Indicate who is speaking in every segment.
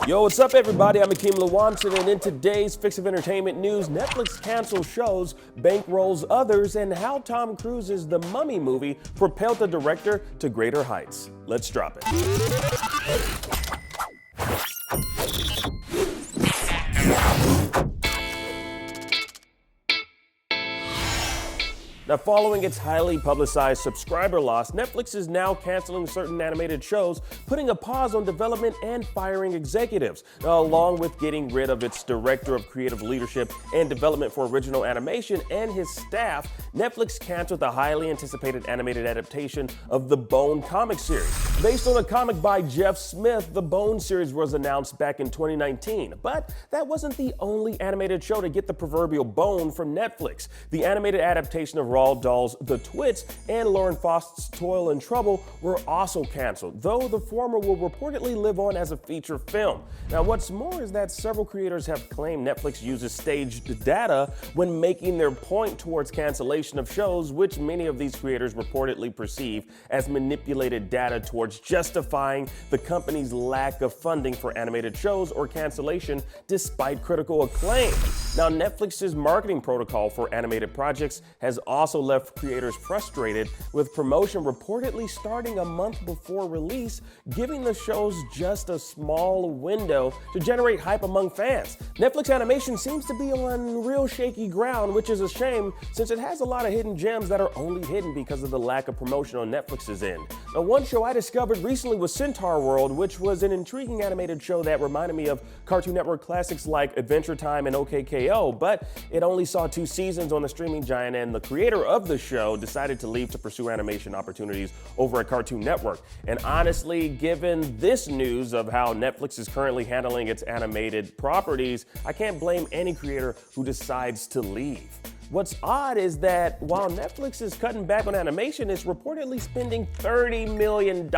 Speaker 1: Yo, what's up, everybody? I'm Akeem Lawanson, and in today's Fix of Entertainment news, Netflix cancels shows, bankrolls others, and how Tom Cruise's The Mummy movie propelled the director to greater heights. Let's drop it. Now, following its highly publicized subscriber loss, Netflix is now canceling certain animated shows, putting a pause on development and firing executives, along with getting rid of its director of creative leadership and development for original animation and his staff. Netflix canceled the highly anticipated animated adaptation of the Bone comic series. Based on a comic by Jeff Smith, the Bone series was announced back in 2019, but that wasn't the only animated show to get the proverbial bone from Netflix. The animated adaptation of Roald Dahl's The Twits and Lauren Faust's Toil and Trouble were also canceled, though the former will reportedly live on as a feature film. Now, what's more is that several creators have claimed Netflix uses staged data when making their point towards cancellation of shows, which many of these creators reportedly perceive as manipulated data towards justifying the company's lack of funding for animated shows or cancellation despite critical acclaim. Now, Netflix's marketing protocol for animated projects has also left creators frustrated, with promotion reportedly starting a month before release, giving the shows just a small window to generate hype among fans. Netflix animation seems to be on real shaky ground, which is a shame since it has a lot of hidden gems that are only hidden because of the lack of promotion on Netflix's end. Now, one show I discovered recently was Centaur World, which was an intriguing animated show that reminded me of Cartoon Network classics like Adventure Time and OKKO, but it only saw 2 seasons on the streaming giant, and the creator of the show decided to leave to pursue animation opportunities over at Cartoon Network. And honestly, given this news of how Netflix is currently handling its animated properties, I can't blame any creator who decides to leave. What's odd is that while Netflix is cutting back on animation, it's reportedly spending $30 million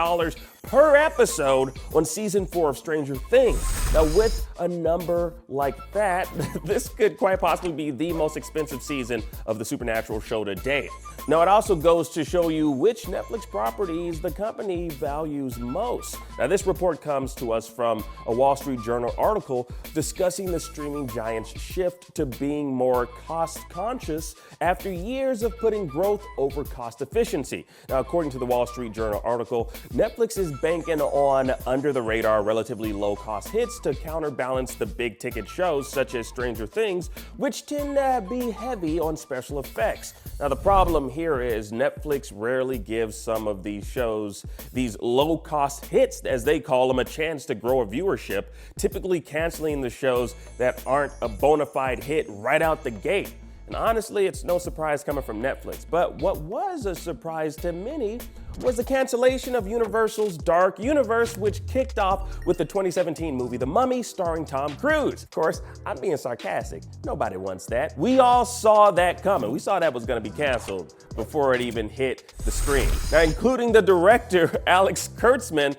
Speaker 1: per episode on season 4 of Stranger Things. Now, with a number like that, this could quite possibly be the most expensive season of the Supernatural show to date. Now, it also goes to show you which Netflix properties the company values most. Now, this report comes to us from a Wall Street Journal article discussing the streaming giant's shift to being more cost-conscious after years of putting growth over cost efficiency. Now, according to the Wall Street Journal article, Netflix is banking on under-the-radar, relatively low-cost hits to counterbalance the big-ticket shows such as Stranger Things, which tend to be heavy on special effects. Now, the problem here is Netflix rarely gives some of these shows, these low-cost hits, as they call them, a chance to grow a viewership, typically canceling the shows that aren't a bona fide hit right out the gate. And honestly, it's no surprise coming from Netflix. But what was a surprise to many was the cancellation of Universal's Dark Universe, which kicked off with the 2017 movie The Mummy starring Tom Cruise. Of course, I'm being sarcastic. Nobody wants that. We all saw that coming. We saw that was going to be canceled before it even hit the screen. Now, including the director, Alex Kurtzman,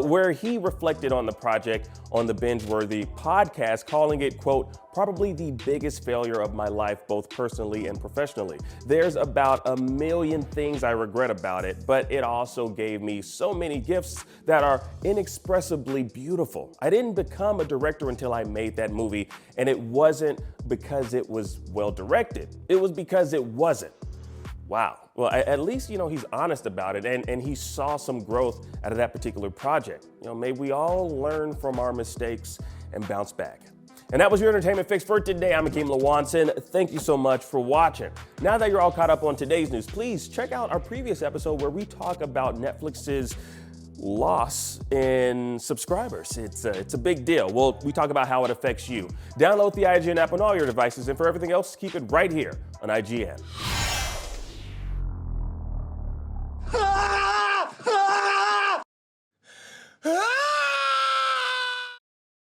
Speaker 1: where he reflected on the project on the Binge-Worthy podcast, calling it, quote, probably the biggest failure of my life, both personally and professionally. There's about 1 million things I regret about it, but it also gave me so many gifts that are inexpressibly beautiful. I didn't become a director until I made that movie, and it wasn't because it was well directed. It was because it wasn't. Wow. Well, at least, he's honest about it, and he saw some growth out of that particular project. May we all learn from our mistakes and bounce back. And that was your Entertainment Fix for today. I'm Akeem Lawanson. Thank you so much for watching. Now that you're all caught up on today's news, please check out our previous episode where we talk about Netflix's loss in subscribers. It's a big deal. Well, we talk about how it affects you. Download the IGN app on all your devices, and for everything else, keep it right here on IGN.